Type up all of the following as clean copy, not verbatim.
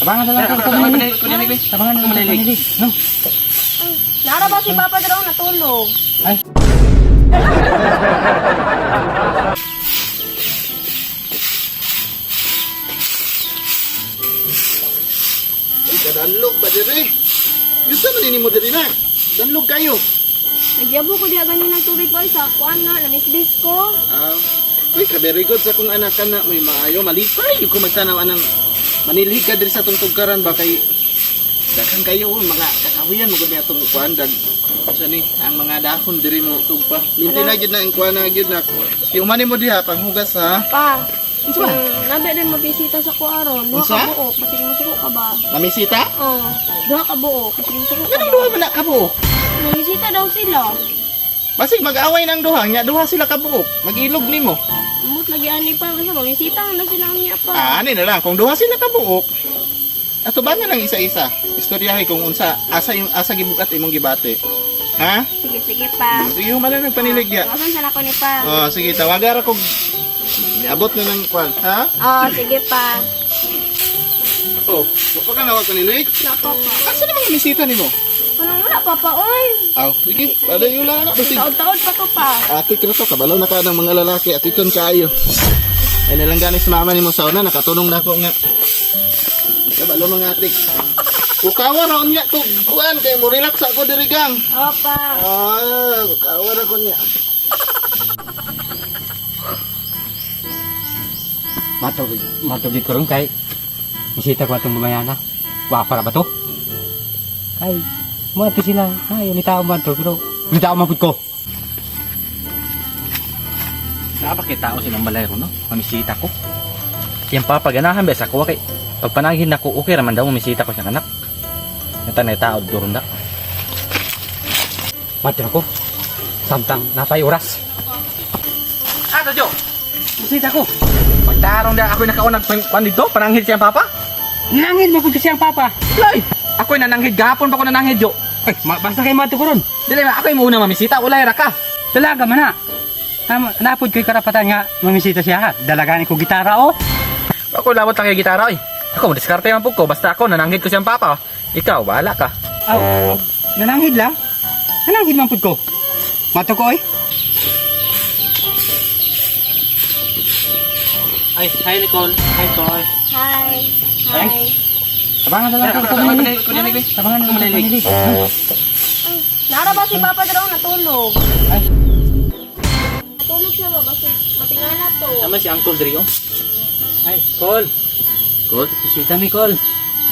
Tabangan na lang ako sa manili. Tabangan na lang sa manili. No? Nara ba si Papa daw natulog? Ay. Ay, kadanlog ba diri? Yung sa manini mo diri na. Danlog kayo. Nagyabo ko diya ganin ng tubig boy sa kuan na nanisbis ko. Uy, ka-very good sa kung anak ka na may maayo. Malipay yung kung magtanaw anang manilhig ka diri sa tong tugkaran ba kay daghan kayo mga kakawiyan mo gud atong kuan dag sa ni ang mga dahon diri mo tugpa. Minti na gid na ang kuan na gid na. Yung mani mo diha panghugas ha. Pa. Nabe din mabisita sa kuaron. Duha Unsa? ka buok, bating masuko ka ba? Namisita? Oh, duha ka buok, bating masuko ka Ganang ba? duha man na kabuok. Mabisita daw sila. Basig mag-away ng duha, nya duha sila kabuok. Mag-ilog nimo. Amot lagi ani pa basta mabisita na sila niya pa. Ani na lang kung duha sila kabuok. Ato ba nga lang isa-isa? Istoryahe kung unsa asa gibugat imong gibate. Ha? Sige pa. Sige man lang nagpaniligya. Asan sa nako ni pa? Oh, sige tawagar ako. Abot na ng kwan, ha? Oh, sige pa. Oh, wa ka nawag panilig? Nako pa. Asa na mga bisita nimo? Kanang wala papa oy. Aw, sige, padayon yung lang na basig. Taod-taod pa ko pa. Ate kira to kabalaw na ka ng mga lalaki at ikon kaayo. Ay nalang gani sa mama nimo sa una nakatunong na ko nga. Kabalaw mga atik. Ukawa ra unya to. Kuan kay mo relax ako diri gang. Opa. Ukawa ra ko niya. Matubig ko rin kay bisita ko itong bumayana. Wapara ba to? Ay, mga ito sila. Ay, ni tao man to. Pero, ni tao mapud ko. Bakit tao silang balay ko, no? Mamisita ko. Yan pa, pag-anahan, besa ko, kay pag pananghin ako, okay raman daw, mamisita ko siyang anak. Natanay tao, durong da. Matira ko. Samtang, napay oras. Ato, Jo! Bisita ko. Pagtarong na ako'y nakaunag dito, pananghid siyang papa. Nananghid mo kung siyang papa. Lay! Ako'y nananghid, gahapon pa ko nananghid, Jo. Ay, basta kayo mato ko ron. Dili, ako'y muna mamisita, ulay ra ka. Talaga man na. Napod ko'y karapatan nga mamisita siya ha. Dalagaan ko gitara, oh. Ako labot lang yung gitara, eh. Ako, diskarte man po ko, basta ako, nananghid ko siyang papa. Ikaw, bahala ka. Oh, nananghid lang? Nananghid man po ko. Mato ko, eh. Ay, hi Nicole. Hi, Col. Hi. Ay. Hi. Tabangan na lang ako sa manili. Tabangan na lang sa manili. Nara ba si Papa daw natulog? Ay. Natulog siya ba? Basta matingala to. Tama si Uncle Drio. Ay, Col. Call? Bisita mi, Col.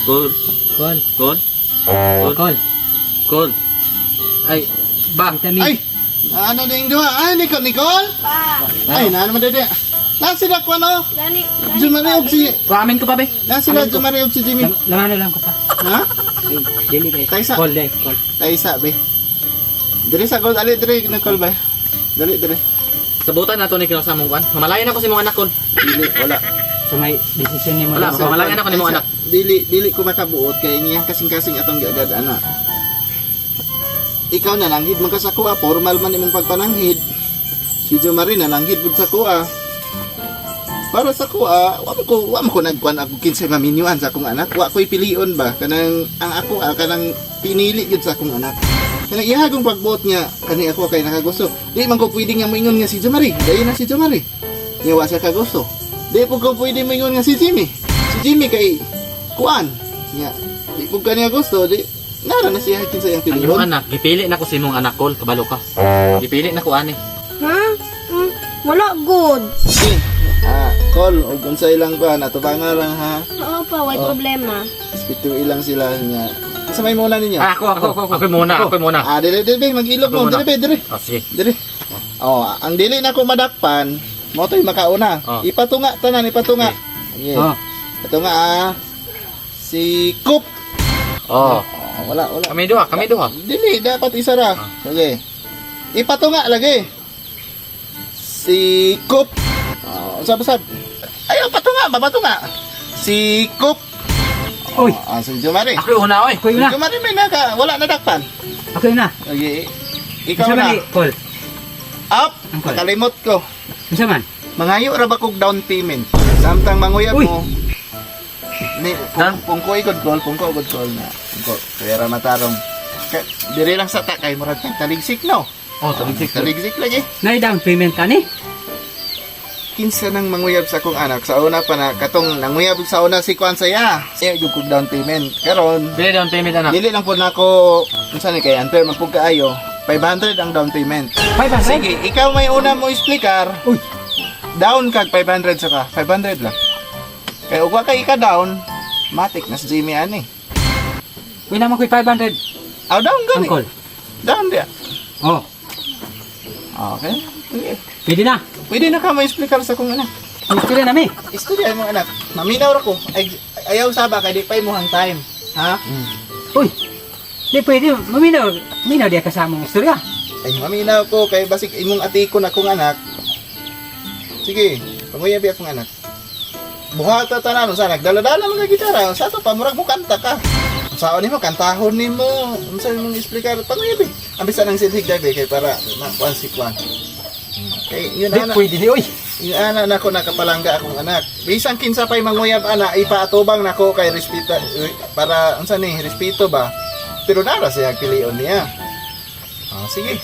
Call? Col. Call? Col. Call? Ay, ba? Bisita mi. Ay! Ano na yung duha? Ay, Nicole? Pa. Ay, naano man dede. Naan sila ko ano? Gani. Jumariog si... Ramen ko pa, be. Naan sila Jumariog si Jimmy? Lamano lang ko pa. Ha? Ay, dili kay. Kaisa. Col, deh, Col. Tayo isa, be. Diri sa gold. Ali, diri. Nicole ba? Dali, diri. Sabutan na to ni kinasa mong kwan. Mamalayan ako si mong anak, Col. Dili, wala. So may decision ni mo. Wala, Mamalayan ako ni mong anak. Dili ko makabuot kay niya kasing-kasing atong giagad ana. Ikaw na nanghid man ka sa kuha, formal man imong pagpananghid. Si Jo Marie nananghid gud sa kuha. Para sa kuha, wa mo ko nagkuan ako kinsay maminyuan sa akong anak. Wa ko'y pilion ba kanang ang ako kanang pinili gud sa akong anak. Kanang ihagong pagbuot niya kani ako kay nakagusto. Di man ko pwede nga moingon nga si Jo Marie. Dayon na si Jo Marie. Niya wa sa kagusto. Di po ko pwede moingon nga si Jimmy. Si Jimmy kay kuan nya di po kaniya gusto di nara na siya kinsa yang Ang imong pilihon. anak, gipili na ko si mong anak, Col. Kabalo ka. Gipili na ko ani. Ha? Wala good. Sige. Call og unsay lang ba natubangan lang ha. Oo pa, may problema. Ispitu ilang sila niya. Sa may muna ninyo. Ako muna. Dili mag-ilog mo Ako muna. dili. Oh, sige. Dili. Oh, ang dili na ko madakpan, mo toy makauna. Oh. Ipatunga tanan ipatunga. Yeah. Oh. Ipatunga si Kup. Oh. Wala. Kami duha. Dili, dapat isa ra. Sige. Ipatunga lagi. Si Kup. Usap. Ayaw, patunga. Si Kup. Uy. Si Jumari. Ako yung una, oy. Ako Si Jumari may wala na dakpan. Ako yung una. Sige. Ikaw na. Col. Up. Angkol. Nakalimot ko. Isa man. Mangayo ra ba kog down payment? Samtang manguyab Uy. mo. Ni, Dan? pungko ikod kol na. Pungko. Kaya matarong. Diri lang sa takay, murag kang taligsik, no? Oh, taligsik. Taligsik lagi. Nay down payment ka ni? Kinsa nang manguyab sa akong anak. Sa una pa na, katong nanguyab sa una si Kwan saya. Siya yung kong down payment. Karon, Bili down payment anak. dili lang po na ako, saan kay Anper, magpugkaayo. 500 ang down payment. 500? Sige, ikaw may una mo explicar. Uy. Down kag 500 saka. 500 lang. Kaya ugwa kay ika down, matik na si Jimmy ani. Uy naman ko'y 500. Aw down gani. Uncle. Down dia. Oh, Okay. Sige. pwede na. Pwede na ka mo explicar sa kong anak. Gusto rin namin. Istorya mo anak. Maminaw ra ko. Ay, ayaw saba kay di pay mo hang time. Ha? Uy, di pwede. Maminaw di kasama ng istorya. Ay, maminaw ko kay basig imong atiko na kong anak. Sige, panguyabi akong anak. Buhat ta tanan sa anak. Dala-dala mga gitara. Sa to pamurag mo kanta ka. Saan nimo kantahon nimo? Unsa imong explicar panguyabi? Ambisa nang silhig dabe kay para makuan si Kwan. Kay yun Di ana. pwede di. Uy, Yung anak nako nakapalangga akong anak. Bisan kinsa pay manguyab ana ipaatubang nako kay respeto para unsa ni respeto ba. Pero nara siya pilion niya. Ah sige.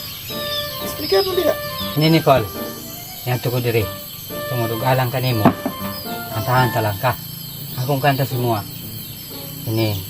Explicar mo diha. ni Nicole. Yan to ko diri. Tumulog alang ka nimo. Kantahan talang ka. Akong kanta si Mua. Ini.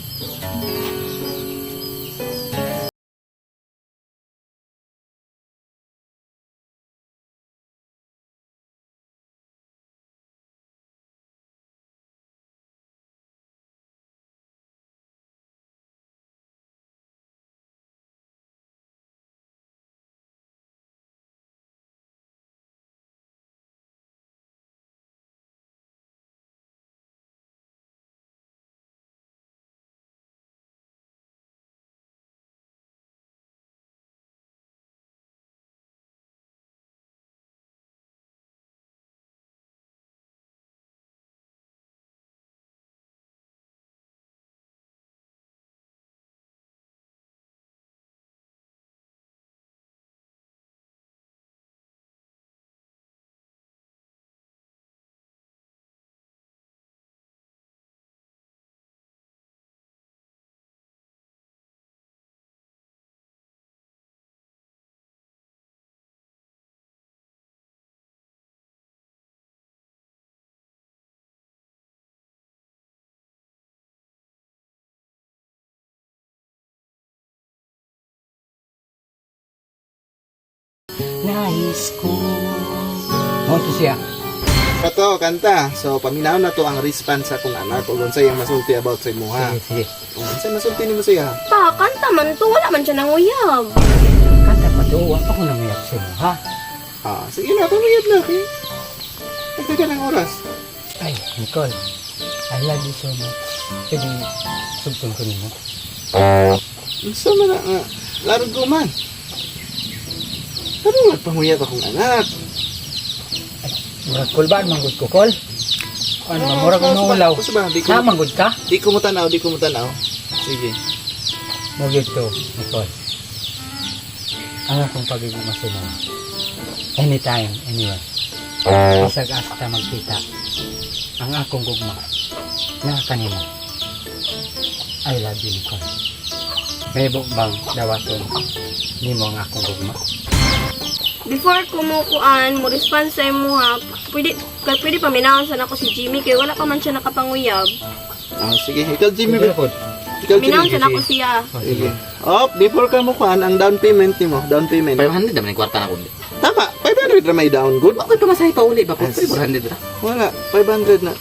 Nais ko. Mo to siya. Kato kanta. So paminaw na to ang response sa akong anak ug unsa yung masulti about sa imuha. Sige, sige. Unsa masulti nimo siya? Pa, kanta man to. Wala man siya nanguyab. Kanta pa to. Wa pa ko namiyap sa mo, ha? Ah, sige na pamiyad na kay. Nagdagan ng oras. Ay, Nicole. I love you so much. Pwede sugtong ko nimo. Unsa man na larog ko man. Pero magpanguyab akong anak. Murag kulbaan manggod ko, Col. Ano ba? Murag umulaw. Na, manggod ka? Di ko mo tanaw. Sige. Mugid to, Nicole. Ang akong pagiging masuno. Anytime, anywhere. Isag asta magkita. Ang akong gugma. Na kanimo. I love you, Nicole. May bang dawaton nimo ang akong gugma? Before ko mo kuan, mo response sa imo ha, pwede paminawon sana ko si Jimmy kay wala pa man siya nakapanguyab. Ah, sige. Ikaw, Jimmy. Sige, Col. Ikaw, Minawon Jimmy. sana ko siya. Oh, Sige. sige. Oh, before ka mo kuhan, ang down payment nimo. Down payment. 500 naman yung kwarta na kundi. Tama. 500 na may down. Good. Bakit pamasahe pa uli ba? Yes. 400 na. Wala. 500 na.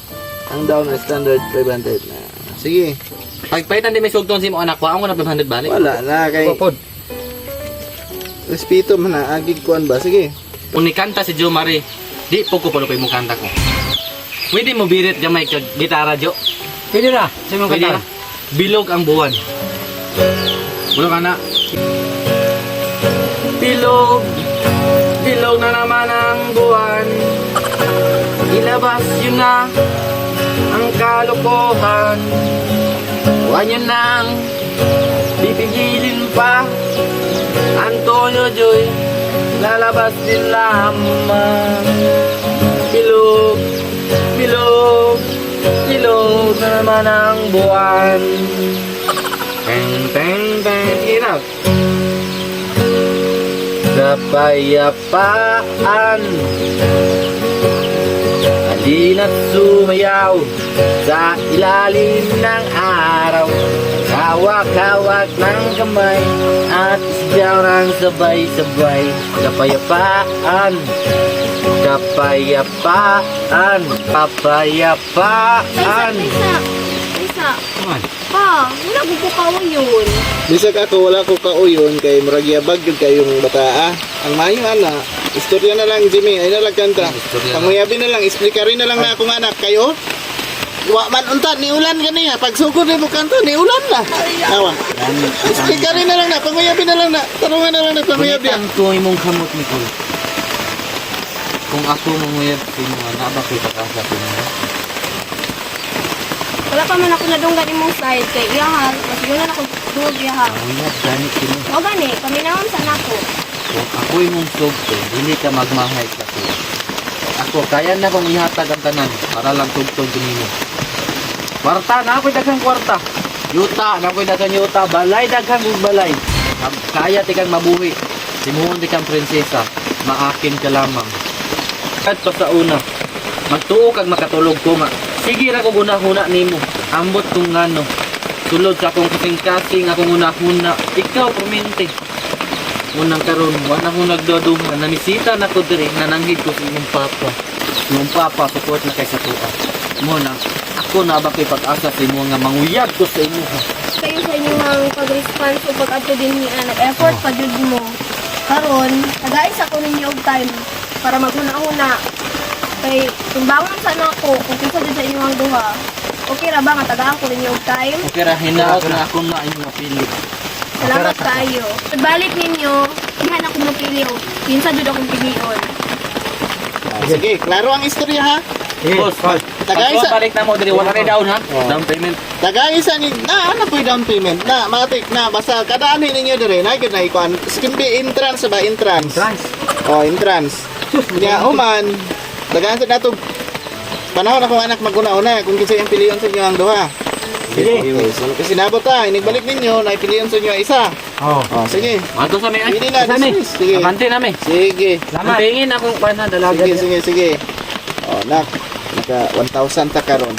Ang down na standard 500 na. Sige. Pagpaitan din may sugton si mo anak ko, ako na 500 balik. Wala na. Kay Popod. respeto man na. Agig kuhan ba? Sige. Kung nikanta si Jo Marie, di po ko palupay mo kanta ko. Pwede mo birit gamay kag gitara, Jo. Pwede na. Sa mga Pwede kanta. na. Bilog ang buwan. Bulog ka na. Bilog, bilog na naman ang buwan. Ilabas yun na ang kalokohan. Huwag nyo nang pipigilin pa. Antonio Joy, lalabas din lamang. Bilog, bilog, bilog. na naman ang buwan. Teng, teng, teng, hirap. Kapayapaan, halina't sumayaw sa ilalim ng araw. Hawak-hawak ng kamay at sigaw ng sabay-sabay. Kapayapaan, kapayapaan, kapayapaan. Isa. Kuman. Pa, wala ko kawa yun. Bisag ako wala ko kauyon kay murag yabag gyud kayong bataa. Ang mayo ana, istorya na lang Jimmy, ay na lang kanta. Istorya na. Panguyabi na lang, explica rin na lang na akong anak kayo. Wa man unta ni ulan ganiya, pag sugod mo kanta ni ulan na. Awa. Explica rin na lang na, panguyabi na lang na. Tarungan na lang na panguyabi. Ang tuwi mong kamot, Nicole. Kung ako manguyab sa inyo, na ba kayo pag-asa sa inyo? Wala pa man ako nadunggan imong side kay iyahan. Mas yun na ako dungog iyahan. Uyab, ganit sino. O gani, paminahon sa nako. Kung ako'y mong sugto, hindi ka magmahay sa ako. Ako, kaya na kong ihatag ang tanan para lang tugtog mo. Kwarta, na ako'y daghang kwarta. Yuta, na ako'y daghang yuta. Balay, daghang ug balay. Kaya ti kang mabuhi. Simuhon ti kang prinsesa. Maakin ka lamang. At pa sa una, magtuo kag makatulog ko nga. Sige ra ko guna-huna nimo. Ambot kung ngano. Sulod sa akong kasing-kasing, akong una-huna. Ikaw, permente. Unang karon, wala ko nagdoduma. Namisita na ko diri, nananghid ko sa inyong papa. Inyong papa, support na kay sa tuwa. Muna, ako na ba kay pag-asa sa inyo nga manguyab ko sa inyo. Kayo sa inyong pag-response o pag-ato din niya. Nag-effort pa jud mo. Karon, nag-aisa ko ninyo og time para maguna-una. Kay, kung bangon sana ako, kung kinsa dyan sa inyong duha, okay ra ba nga tagaan ko ninyo og time? Okay ra, hinaot na ako na inyong mapili. Salamat kayo. Pagbalik ninyo, ihan ako mapili o kinsa jud akong pilion. Sige, klaro ang istorya ha. Boss, Tagay sa balik na mo diri, wala rin down ha? Down payment. tagay sa ni na ano po down payment na matik na basta kadaan ninyo dire na gyud na ikuan. Skin be entrance ba entrance. Oh, entrance. Nya human dagan sa nato panahon akong anak maguna-una kung kinsa yung piliyon sa inyo ang duha. Sige. So, kasi nabot ta, inigbalik ninyo na ipiliyon sa inyo ang isa. Oh. Oh, sige. Mato sa may ay. Pili na, dismiss. Sige. Abante na may. Sige. Salamat. Tingin akong pana dalaga. Sige. Oh, nak. Naka 1,000 ta karon.